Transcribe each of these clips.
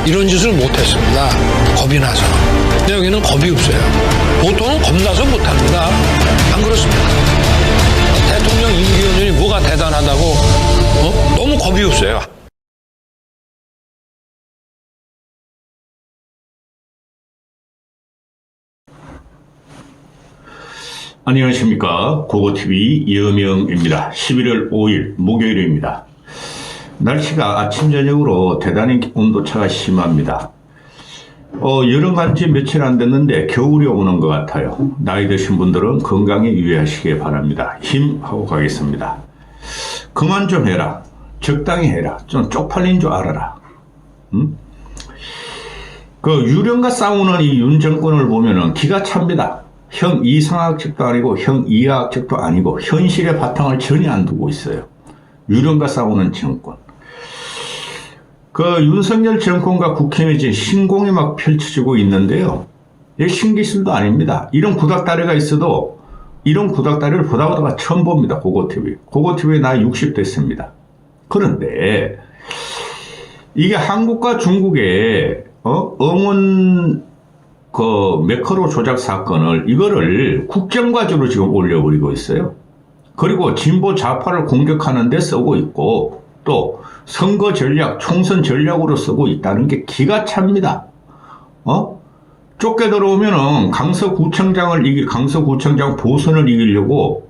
이런 짓을 못했습니다. 겁이 나서. 근데 여기는 겁이 없어요. 보통은 겁나서 못합니다. 안 그렇습니까? 대통령 임기연연이 뭐가 대단하다고 너무 겁이 없어요. 안녕하십니까. 고고TV 이어명입니다. 11월 5일 목요일입니다. 날씨가 아침 저녁으로 대단히 온도차가 심합니다. 여름 간지 며칠 안 됐는데 겨울이 오는 것 같아요. 나이 드신 분들은 건강에 유의하시기 바랍니다. 힘하고 가겠습니다. 그만 좀 해라. 적당히 해라. 좀 쪽팔린 줄 알아라. 그 유령과 싸우는 이 윤 정권을 보면은 기가 찹니다. 형 이상학적도 아니고 형 이하학적도 아니고 현실의 바탕을 전혀 안 두고 있어요. 유령과 싸우는 정권. 그 윤석열 정권과 국힘의 지금 신공이 막 펼쳐지고 있는데요. 이게 신기술도 아닙니다. 이런 구닥다리가 있어도 이런 구닥다리를 보다가 처음 봅니다. 고고TV. 고고TV에 나이 60 됐습니다. 그런데 이게 한국과 중국의 응원 매크로 조작 사건을 이거를 국정과제로 지금 올려버리고 있어요. 그리고 진보 좌파를 공격하는 데 쓰고 있고 또 선거 전략, 총선 전략으로 쓰고 있다는 게 기가 찹니다. 쫓겨 들어오면은 강서구청장 보선을 이기려고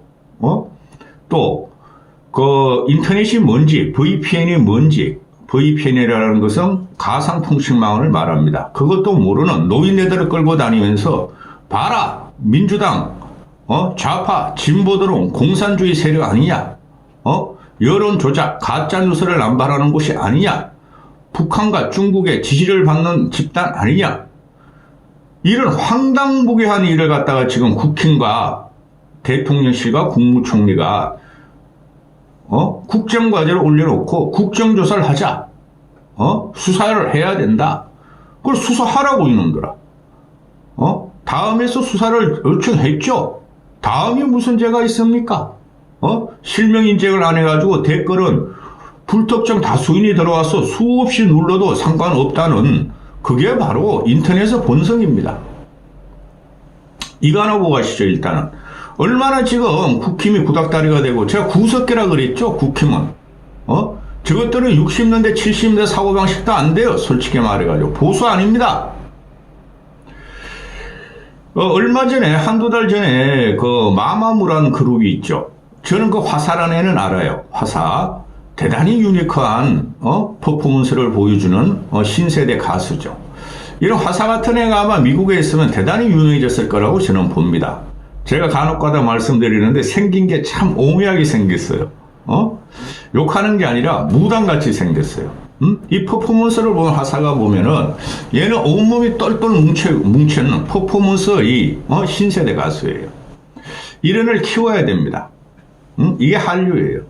또 그 인터넷이 뭔지, VPN이 뭔지, VPN이라는 것은 가상통신망을 말합니다. 그것도 모르는 노인네들을 끌고 다니면서 봐라 민주당 좌파 진보들은 공산주의 세력 아니냐, 여론 조작 가짜뉴스를 남발하는 곳이 아니냐, 북한과 중국의 지지를 받는 집단 아니냐, 이런 황당무계한 일을 갖다가 지금 국힘과 대통령실과 국무총리가 국정과제를 올려놓고 국정조사를 하자. 수사를 해야 된다. 그걸 수사하라고 이놈들아. 다음에서 수사를 요청했죠. 다음이 무슨 죄가 있습니까? 실명 인증을 안 해가지고 댓글은 불특정 다수인이 들어와서 수없이 눌러도 상관없다는 그게 바로 인터넷의 본성입니다. 이거 하나 보고 가시죠. 일단은 얼마나 지금 국힘이 구닥다리가 되고, 제가 구석계라 그랬죠. 국힘은 저것들은 60년대 70년대 사고방식도 안 돼요. 솔직히 말해가지고 보수 아닙니다. 얼마 전에 한두 달 전에 그 마마무라는 그룹이 있죠. 저는 그 화사라는 애는 알아요. 화사 대단히 유니크한 퍼포먼스를 보여주는 신세대 가수죠. 이런 화사 같은 애가 아마 미국에 있으면 대단히 유명해졌을 거라고 저는 봅니다. 제가 간혹가다 말씀드리는데 생긴 게 참 오묘하게 생겼어요. 욕하는 게 아니라 무당같이 생겼어요. 이 퍼포먼스를 보면 화사가 보면은 얘는 온몸이 똘똘 뭉쳐있는 퍼포먼스의 신세대 가수예요. 이런 애를 키워야 됩니다. 이게 한류예요.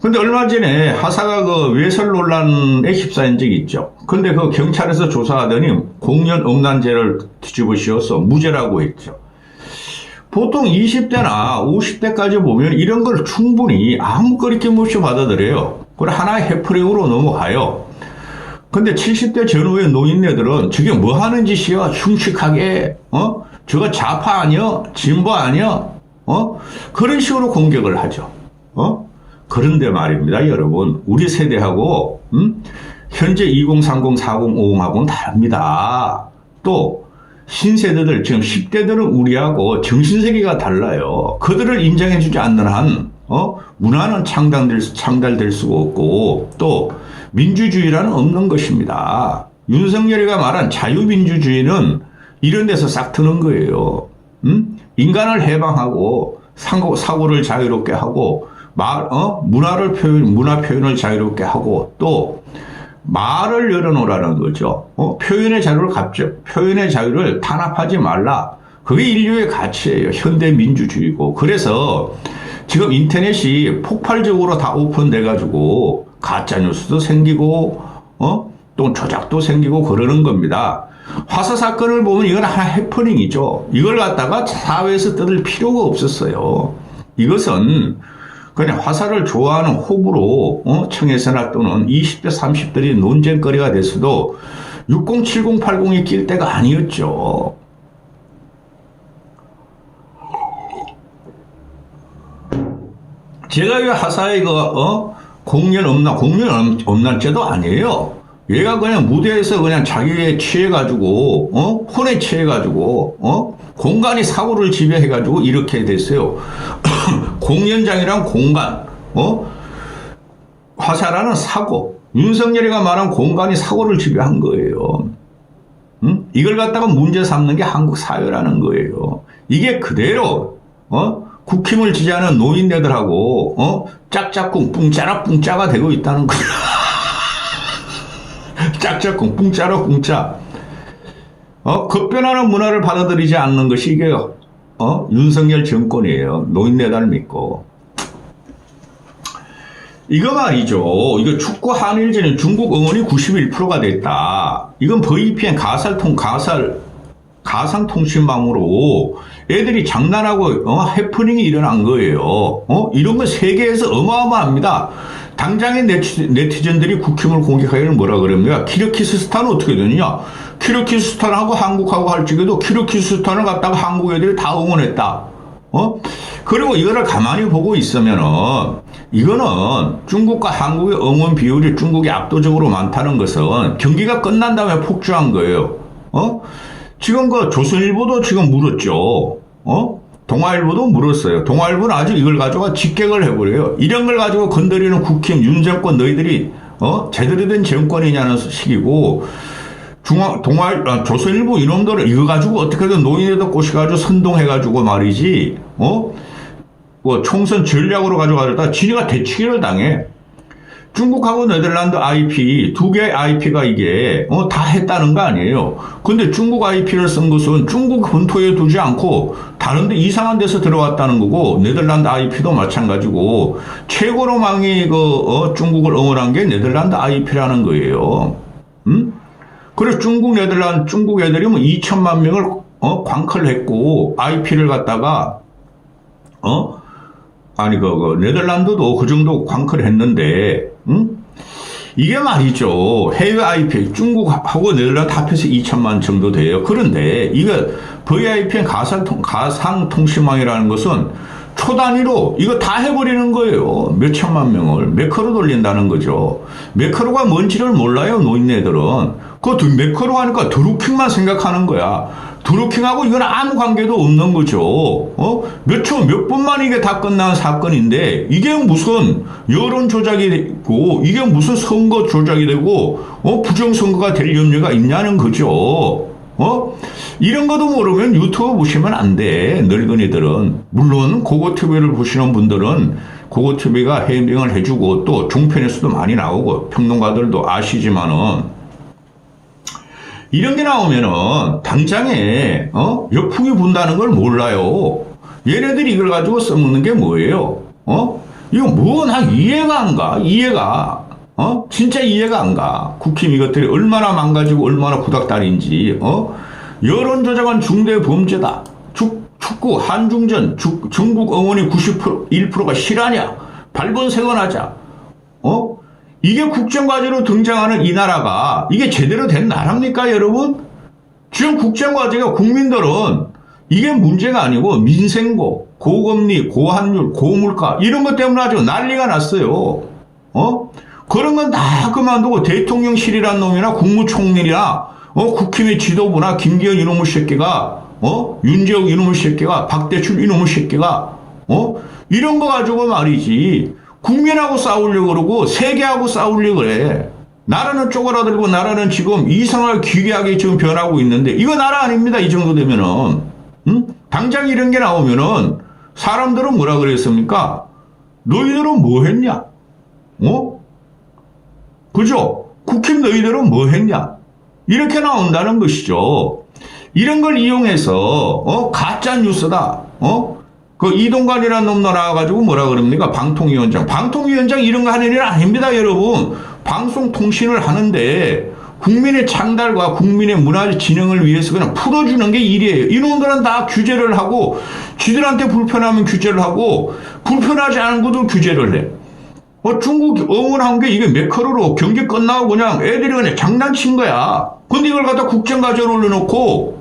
근데 얼마 전에 화사가 그 외설 논란에 휩싸인 적이 있죠. 근데 그 경찰에서 조사하더니 공연 음란죄를 뒤집어 씌워서 무죄라고 했죠. 보통 20대나 50대까지 보면 이런 걸 충분히 아무 거리낌 없이 받아들여요. 그걸 하나의 해프닝으로 넘어가요. 근데 70대 전후의 노인네들은 저게 뭐 하는 짓이야? 흉측하게, 저거 좌파 아니야? 진보 아니야? 그런 식으로 공격을 하죠. 그런데 말입니다, 여러분. 우리 세대하고, 현재 2030, 40, 50하고는 다릅니다. 또, 신세대들, 지금 10대들은 우리하고 정신세계가 달라요. 그들을 인정해주지 않는 한, 문화는 창달될 수가 없고, 또, 민주주의라는 없는 것입니다. 윤석열이가 말한 자유민주주의는 이런 데서 싹 트는 거예요. 인간을 해방하고, 사고를 자유롭게 하고, 문화 표현을 자유롭게 하고, 또, 말을 열어놓으라는 거죠. 표현의 자유를 갖죠. 표현의 자유를 탄압하지 말라. 그게 인류의 가치예요. 현대 민주주의고. 그래서 지금 인터넷이 폭발적으로 다 오픈돼가지고 가짜뉴스도 생기고, 또 조작도 생기고 그러는 겁니다. 화사 사건을 보면 이건 하나 해프닝이죠. 이걸 갖다가 사회에서 뜯을 필요가 없었어요. 이것은 그냥 화살을 좋아하는 호불호, 청해서나 또는 20대, 30대들이 논쟁거리가 됐어도 60, 70, 80이 낄 때가 아니었죠. 제가 왜 하사의 공연 엄난죄도 아니에요. 얘가 그냥 무대에서 그냥 자기에 취해가지고, 혼에 취해가지고, 공간이 사고를 지배해가지고 이렇게 됐어요. 공연장이란 공간, 화사라는 사고, 윤석열이가 말한 공간이 사고를 지배한 거예요. 이걸 갖다가 문제 삼는 게 한국 사회라는 거예요. 이게 그대로, 국힘을 지지하는 노인네들하고, 짝짝꿍, 뿡짜라 뿡짜가 되고 있다는 거야. 짝짝꿍, 뿡짜라 뿡짜. 급변하는 문화를 받아들이지 않는 것이 이게, 윤석열 정권이에요. 노인네들 믿고. 이거 말이죠. 이거 축구 한일전에 중국 응원이 91%가 됐다. 이건 VPN 가상통신망으로 애들이 장난하고 해프닝이 일어난 거예요. 이런 건 세계에서 어마어마합니다. 당장의 네티즌들이 국힘을 공격하기는 뭐라 그럽니까? 키르기스스탄은 어떻게 되느냐? 키르기스스탄하고 한국하고 할 적에도 키르기스스탄을 갖다가 한국 애들이 다 응원했다. 그리고 이거를 가만히 보고 있으면은 이거는 중국과 한국의 응원 비율이 중국이 압도적으로 많다는 것은 경기가 끝난 다음에 폭주한 거예요. 지금 그 조선일보도 지금 물었죠. 동아일보도 물었어요. 동아일보는 아주 이걸 가지고 직격을 해버려요. 이런 걸 가지고 건드리는 국힘, 윤정권 너희들이 제대로 된 정권이냐는 식이고 조선일보 이놈들은 이거 가지고 어떻게든 노인에다 꼬셔가지고 선동해가지고 말이지, 총선 전략으로 가져가려다 지네가 대치기를 당해. 중국하고 네덜란드 IP, 두 개의 IP가 이게, 다 했다는 거 아니에요. 근데 중국 IP를 쓴 것은 중국 본토에 두지 않고 다른 데 이상한 데서 들어왔다는 거고, 네덜란드 IP도 마찬가지고, 최고로 망이 중국을 응원한 게 네덜란드 IP라는 거예요. 그래서 중국 애들이 뭐 2천만 명을, 광클 했고, IP를 갖다가, 네덜란드도 그 정도 광클 했는데, 이게 말이죠. 해외 IP, 중국하고 네덜란드 합해서 2천만 정도 돼요. 그런데, 이거, VIPN 가상통신망이라는 것은 초 단위로 이거 다 해버리는 거예요. 몇 천만 명을. 매크로 돌린다는 거죠. 매크로가 뭔지를 몰라요, 노인네들은. 매크로 하니까 드루킹만 생각하는 거야. 드루킹하고 이건 아무 관계도 없는 거죠. 몇 분만 이게 다 끝난 사건인데, 이게 무슨 여론 조작이 되고, 이게 무슨 선거 조작이 되고, 부정선거가 될 염려가 있냐는 거죠. 이런 것도 모르면 유튜브 보시면 안 돼, 늙은이들은. 물론, 고고TV를 보시는 분들은 고고TV가 해밍을 해주고, 또 종편에서도 많이 나오고, 평론가들도 아시지만은, 이런 게 나오면은, 당장에, 역풍이 분다는 걸 몰라요. 얘네들이 이걸 가지고 써먹는 게 뭐예요? 이거 난 이해가 안 가, 이해가. 진짜 이해가 안 가. 국힘 이것들이 얼마나 망가지고 얼마나 구닥다리인지, 여론 조작은 중대 범죄다. 축구, 한중전, 중국 응원이 1%가 실화냐? 발본색원하자. 이게 국정과제로 등장하는 이 나라가, 이게 제대로 된 나라입니까, 여러분? 지금 국정과제가 국민들은 이게 문제가 아니고 민생고, 고금리, 고환율, 고물가, 이런 것 때문에 아주 난리가 났어요. 그런 건 다 그만두고 대통령실이란 놈이나 국무총리나 국힘의 지도부나 김기현 이놈의 새끼가 윤재욱 이놈의 새끼가 박대출 이놈의 새끼가 이런 거 가지고 말이지 국민하고 싸우려고 그러고 세계하고 싸우려고 그래. 나라는 쪼그라들고 나라는 지금 이상하게 기괴하게 지금 변하고 있는데 이거 나라 아닙니다. 이 정도 되면은 당장 이런 게 나오면은 사람들은 뭐라 그랬습니까? 너희들은 뭐 했냐? 그죠? 국힘 너희들은 뭐 했냐? 이렇게 나온다는 것이죠. 이런 걸 이용해서, 가짜 뉴스다. 그 이동관이라는 놈 나와가지고 뭐라 그럽니까? 방통위원장. 방통위원장 이런 거 하는 일 아닙니다, 여러분. 방송통신을 하는데, 국민의 창달과 국민의 문화 진흥을 위해서 그냥 풀어주는 게 일이에요. 이놈들은 다 규제를 하고 지들한테 불편하면 규제를 하고 불편하지 않은 것도 규제를 해. 중국 응원한 게 이게 매크로로 경기 끝나고 그냥 애들이 그냥 장난친 거야. 근데 이걸 갖다 국정과제로 올려놓고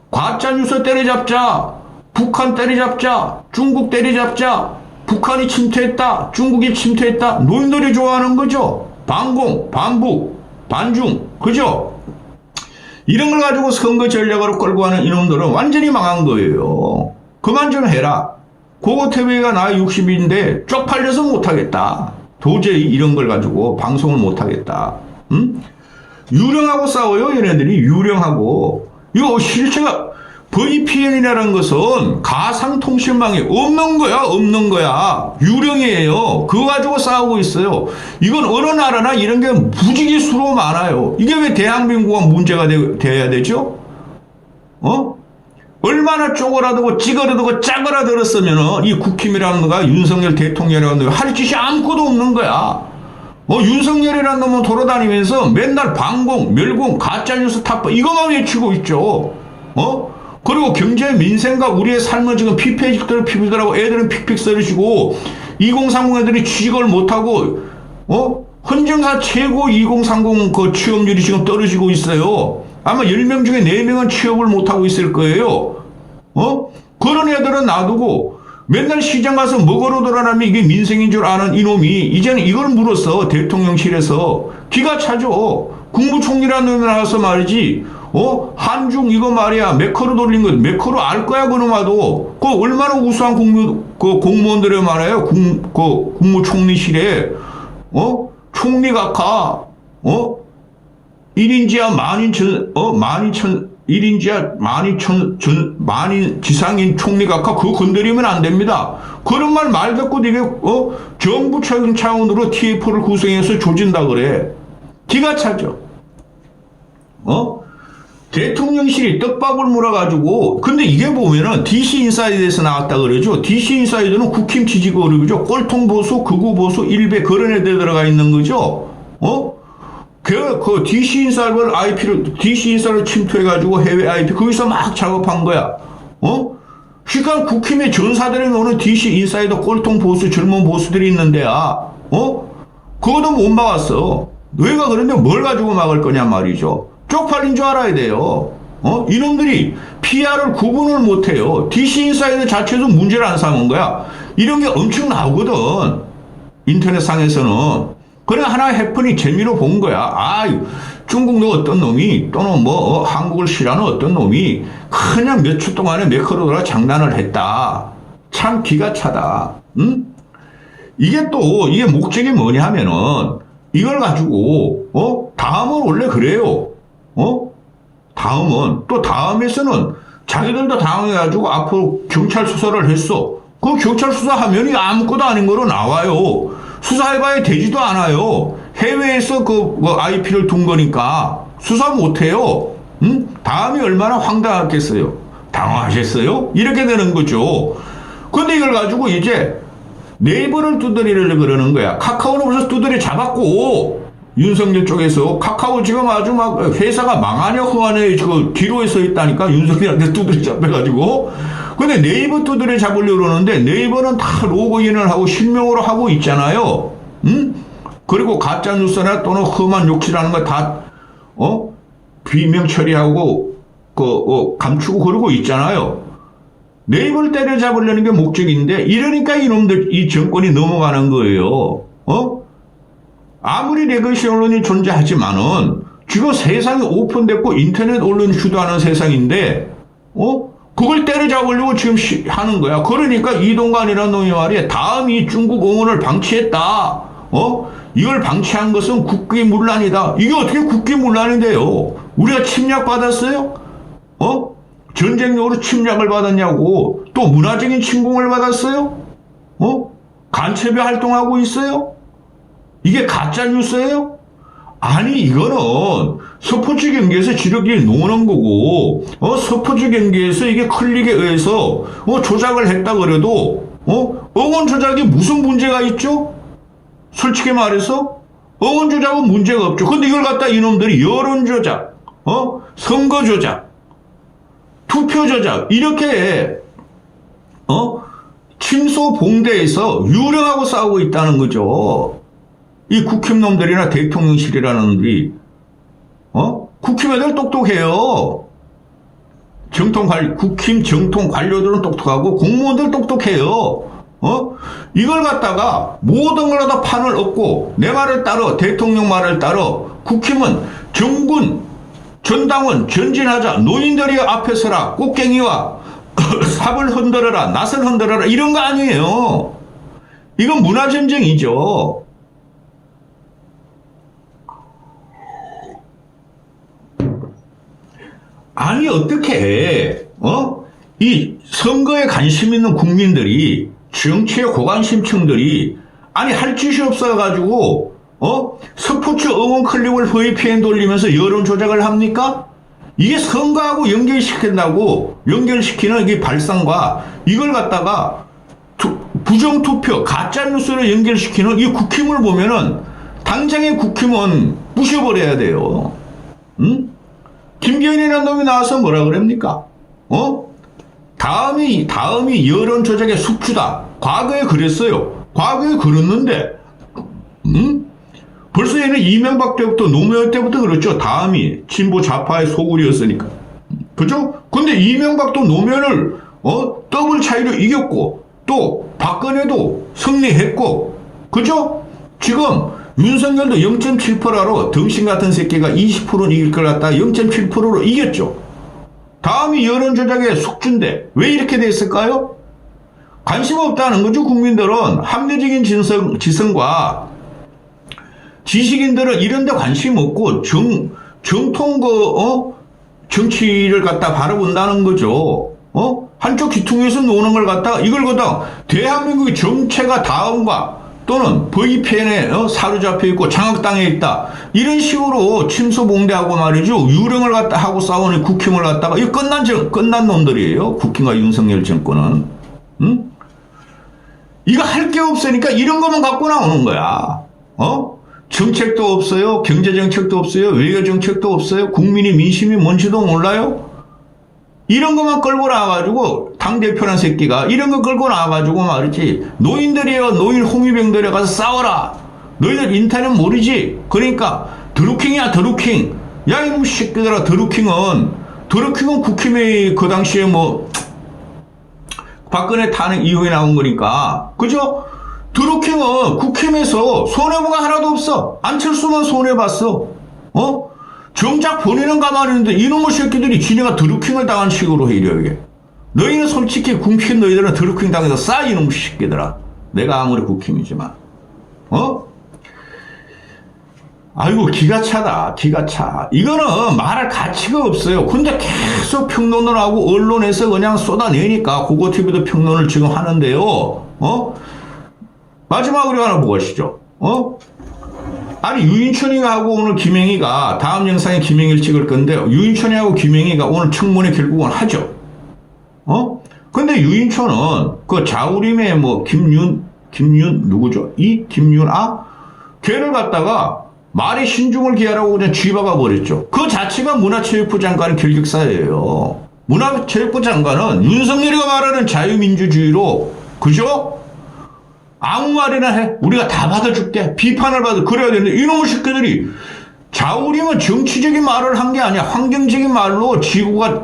가짜 뉴스 때려잡자, 북한 때려잡자, 중국 때려잡자, 북한이 침투했다, 중국이 침투했다, 노인들이 좋아하는 거죠. 반공, 반북, 반중, 그죠? 이런 걸 가지고 선거 전략으로 끌고 가는 이놈들은 완전히 망한 거예요. 그만 좀 해라. 고고태비가 나이 60인데 쪽팔려서 못하겠다. 도저히 이런 걸 가지고 방송을 못하겠다. 응? 유령하고 싸워요, 얘네들이. 유령하고. 이거 실체가 VPN이라는 것은 가상통신망이 없는 거야, 없는 거야. 유령이에요. 그거 가지고 싸우고 있어요. 이건 어느 나라나 이런 게 무지기수로 많아요. 이게 왜 대한민국은 문제가 돼야 되죠? 얼마나 쪼그라들고 찌그러들고 짜그라들었으면 이 국힘이라는 거가 윤석열 대통령이라는 거가 할 짓이 아무것도 없는 거야. 윤석열이라는 놈은 돌아다니면서 맨날 반공, 멸공, 가짜뉴스 탑 이거만 외치고 있죠. 그리고 경제 민생과 우리의 삶은 지금 피폐직들 피부들하고 애들은 픽픽 쓰러지고 2030 애들이 취직을 못하고 헌정사 최고 2030 그 취업률이 지금 떨어지고 있어요. 아마 10명 중에 4명은 취업을 못하고 있을 거예요. 그런 애들은 놔두고 맨날 시장 가서 먹으러 돌아다니면 이게 민생인 줄 아는 이놈이 이제는 이걸 물었어. 대통령실에서. 기가 차죠. 국무총리라는 놈이 나와서 말이지. 한중 이거 말이야. 매크로 돌린 거. 매크로 알 거야 그놈아도. 그 얼마나 우수한 공무원들이 말이에요. 국무총리실에. 총리각하. 1인지하 만인 지상인 총리각하 그거 건드리면 안 됩니다. 그런 말 듣고 이게 정부적인 차원으로 TF를 구성해서 조진다 그래. 기가 차죠. 대통령실이 떡밥을 물어가지고 근데 이게 보면은 DC 인사이드에서 나왔다 그러죠. DC 인사이드는 국힘 지지 그룹이죠. 꼴통 보수, 극우 보수, 일베 그런 애들 들어가 있는 거죠. 그 DC 인사를 침투해가지고 해외 IP 거기서 막 작업한 거야. 그러니까 국힘의 전사들이 노는 DC 인사이더 꼴통 보수 젊은 보수들이 있는데야. 그거도 못 막았어. 너희가 그런데 뭘 가지고 막을 거냐 말이죠. 쪽팔린 줄 알아야 돼요. 이놈들이 PR을 구분을 못해요. DC 인사이더 자체도 문제를 안 삼은 거야. 이런 게 엄청 나오거든. 인터넷상에서는. 그래 하나 해프닝 재미로 본 거야. 중국도 어떤 놈이 또는 한국을 싫어하는 어떤 놈이 그냥 몇 주 동안에 매크로라 장난을 했다. 참 기가 차다. 응? 이게 목적이 뭐냐 하면은 이걸 가지고 다음은 원래 그래요. 다음에서는 자기들도 당해가지고 앞으로 경찰 수사를 했어. 그 경찰 수사하면 아무것도 아닌 거로 나와요. 수사해봐야 되지도 않아요. 해외에서 IP를 둔 거니까 수사 못해요. 다음이 얼마나 황당하겠어요. 당황하셨어요? 이렇게 되는 거죠. 근데 이걸 가지고 이제 네이버를 두드리려고 그러는 거야. 카카오는 벌써 두드려 잡았고 윤석열 쪽에서 카카오 지금 아주 막 회사가 망하냐 흥하냐 지금 뒤로에 서 있다니까 윤석열한테 두드려 잡혀가지고. 근데 네이버 두드려 잡으려고 그러는데 네이버는 다 로그인을 하고 실명으로 하고 있잖아요. 그리고 가짜뉴스나 또는 험한 욕실하는 거 다 비명 처리하고 감추고 그러고 있잖아요. 네이버를 때려잡으려는 게 목적인데 이러니까 이놈들 이 정권이 넘어가는 거예요. 아무리 레거시 언론이 존재하지만은 지금 세상이 오픈됐고 인터넷 언론이 주도하는 세상인데 그걸 때려잡으려고 지금 하는 거야. 그러니까 이동관이라는 놈이 말이야. 다음이 중국 응원을 방치했다. 이걸 방치한 것은 국기문란이다. 이게 어떻게 국기문란인데요? 우리가 침략받았어요? 전쟁용으로 침략을 받았냐고. 또 문화적인 침공을 받았어요? 간첩이 활동하고 있어요? 이게 가짜뉴스예요? 아니 이거는 스포츠 경기에서 지력이 노는 거고 스포츠 경기에서 이게 클릭에 의해서 조작을 했다 그래도 응원 조작이 무슨 문제가 있죠? 솔직히 말해서 응원 조작은 문제가 없죠. 근데 이걸 갖다 이놈들이 여론 조작, 선거 조작, 투표 조작, 이렇게, 침소 봉대에서 유령하고 싸우고 있다는 거죠. 이 국힘놈들이나 대통령실이라는 놈들이, 국힘애들 똑똑해요. 국힘 정통 관료들은 똑똑하고 공무원들 똑똑해요. 이걸 갖다가 모든 걸 갖다 판을 엎고 내 말을 따라 대통령 말을 따라 국힘은 정군, 전당원, 전진하자, 노인들이 앞에 서라, 꽃갱이와 삽을 흔들어라, 낫을 흔들어라, 이런 거 아니에요. 이건 문화전쟁이죠. 아니, 어떻게, 이 선거에 관심 있는 국민들이, 정치에 고관심층들이, 아니, 할 짓이 없어가지고, 스포츠 응원 클립을 VPN 돌리면서 여론 조작을 합니까? 이게 선거하고 연결시키는 이게 발상과 이걸 갖다가 부정투표, 가짜뉴스로 연결시키는 이 국힘을 보면은, 당장의 국힘은 부셔버려야 돼요. 응? 김기현이라는 놈이 나와서 뭐라 그럽니까? 다음이 여론 조작의 숙주다. 과거에 그랬어요. 과거에 그랬는데, 벌써 얘는 이명박 때부터 노무현 때부터 그랬죠. 다음이 진보 좌파의 소굴이었으니까. 그죠? 근데 이명박도 노무현을, 더블 차이로 이겼고, 또 박근혜도 승리했고, 그죠? 지금, 윤석열도 0.7%로 덩신 같은 새끼가 20%는 이길 걸 갖다가 0.7%로 이겼죠. 다음이 여론 조작의 숙주인데 왜 이렇게 됐을까요? 관심 없다는 거죠. 국민들은 합리적인 지성과 지식인들은 이런 데 관심 없고 정통 정치를 갖다 바라본다는 거죠. 한쪽 귀퉁이에서 노는 걸 갖다가 이걸 갖다가 대한민국의 정체가 다음과 또는 VPN에 사로잡혀 있고 장악당해 있다. 이런 식으로 침소봉대하고 말이죠. 유령을 갖다 하고 싸우는 국힘을 갖다가 이거 끝난 놈들이에요. 국힘과 윤석열 정권은. 응? 이거 할 게 없으니까 이런 것만 갖고 나오는 거야. 정책도 없어요. 경제정책도 없어요. 외교정책도 없어요. 국민의 민심이 뭔지도 몰라요. 이런 것만 끌고 나와가지고 당대표란 새끼가 이런 거 끌고 나와가지고 말이지 노인들이요 노인 홍위병들에 가서 싸워라. 너희들 인터넷 모르지. 그러니까 드루킹이야 드루킹. 야 이놈 새끼들아 드루킹은 국힘의 그 당시에 뭐 박근혜 탄핵 이후에 나온 거니까 그죠? 드루킹은 국힘에서 손해본 거 하나도 없어. 안철수만 손해봤어. 정작 본인은 가만히 있는데 이놈의 새끼들이 지네가 드루킹을 당한 식으로 해 이게. 너희는 솔직히 국힘 너희들은 드루킹 당해서 싸 이놈의 새끼들아. 내가 아무리 국힘이지만. 아이고 기가 차다. 기가 차. 이거는 말할 가치가 없어요. 근데 계속 평론을 하고 언론에서 그냥 쏟아내니까 국어TV도 평론을 지금 하는데요. 마지막으로 하나 보고 가시죠. 아니 유인천이하고 오늘 김행희가 다음 영상에 김행희를 찍을 건데 유인천이하고 김행희가 오늘 청문회 결국은 하죠. 근데 유인천은 그 자우림의 뭐 김윤 누구죠? 걔를 갖다가 말에 신중을 기하라고 그냥 쥐박아 버렸죠. 그 자체가 문화체육부 장관의 결격사예요. 문화체육부 장관은 윤석열이가 말하는 자유민주주의로 그죠? 아무 말이나 해. 우리가 다 받아줄게. 비판을 받아. 그래야 되는데 이놈의 새끼들이 자우림은 정치적인 말을 한 게 아니야. 환경적인 말로 지구가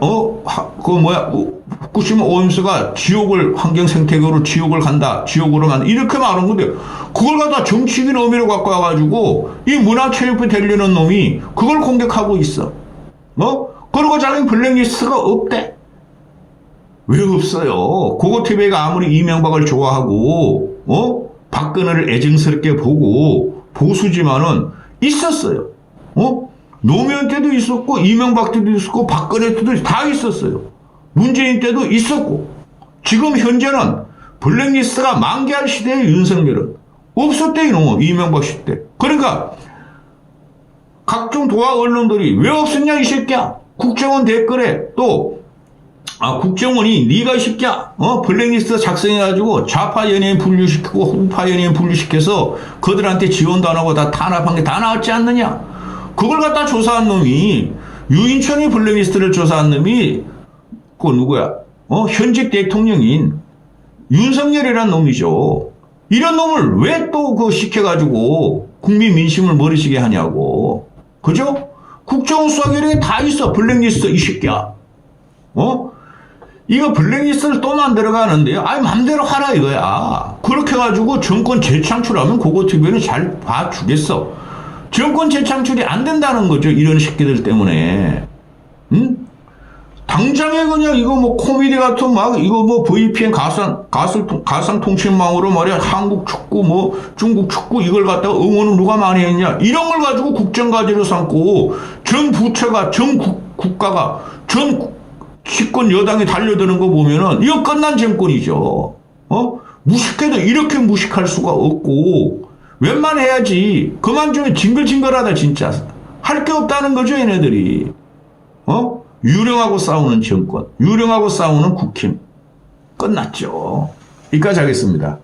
후쿠시마 오염수가 지옥을 환경 생태계로 지옥을 간다. 지옥으로 만다. 이렇게 말한 건데 그걸 갖다 정치적인 의미로 갖고 와가지고 이 문화체육부 되려는 놈이 그걸 공격하고 있어. 그리고 자기는 블랙리스트가 없대. 왜 없어요? 고고TV가 아무리 이명박을 좋아하고 박근혜를 애증스럽게 보고 보수지만은 있었어요. 노무현 때도 있었고 이명박 때도 있었고 박근혜 때도 다 있었어요. 문재인 때도 있었고 지금 현재는 블랙리스트가 만개할 시대의 윤석열은 없었대 이놈은 이명박 시대. 그러니까 각종 도화 언론들이 왜 없었냐 이 새끼야. 국정원 댓글에 또 국정원이 네가 이 새끼야 블랙리스트 작성해가지고 좌파 연예인 분류시키고 우파 연예인 분류시켜서 그들한테 지원도 안 하고 다 탄압한 게 다 나왔지 않느냐. 그걸 갖다 조사한 놈이 유인천이 블랙리스트를 조사한 놈이 그 누구야? 현직 대통령인 윤석열이라는 놈이죠. 이런 놈을 왜 또 그 시켜가지고 국민 민심을 머리시게 하냐고. 그죠? 국정원 수사 기록에 다 있어. 블랙리스트 이 새끼야. 이거 블랙리스트를 또 만들어가는데요. 아니 맘대로 하라 이거야. 그렇게 해가지고 정권 재창출하면 고고TV는 잘 봐주겠어. 정권 재창출이 안 된다는 거죠. 이런 새끼들 때문에. 응? 당장에 그냥 이거 뭐 코미디 같은 막 이거 뭐 VPN 가상 통신망으로 말이야 한국 축구 뭐 중국 축구 이걸 갖다가 응원을 누가 많이 했냐 이런 걸 가지고 국정과제로 삼고 전 부처가 전 국가가 전 집권 여당이 달려드는 거 보면은 이거 끝난 정권이죠. 무식해도 이렇게 무식할 수가 없고 웬만해야지. 그만 좀 징글징글하다 진짜. 할 게 없다는 거죠 얘네들이. 유령하고 싸우는 정권, 유령하고 싸우는 국힘. 끝났죠. 여기까지 하겠습니다.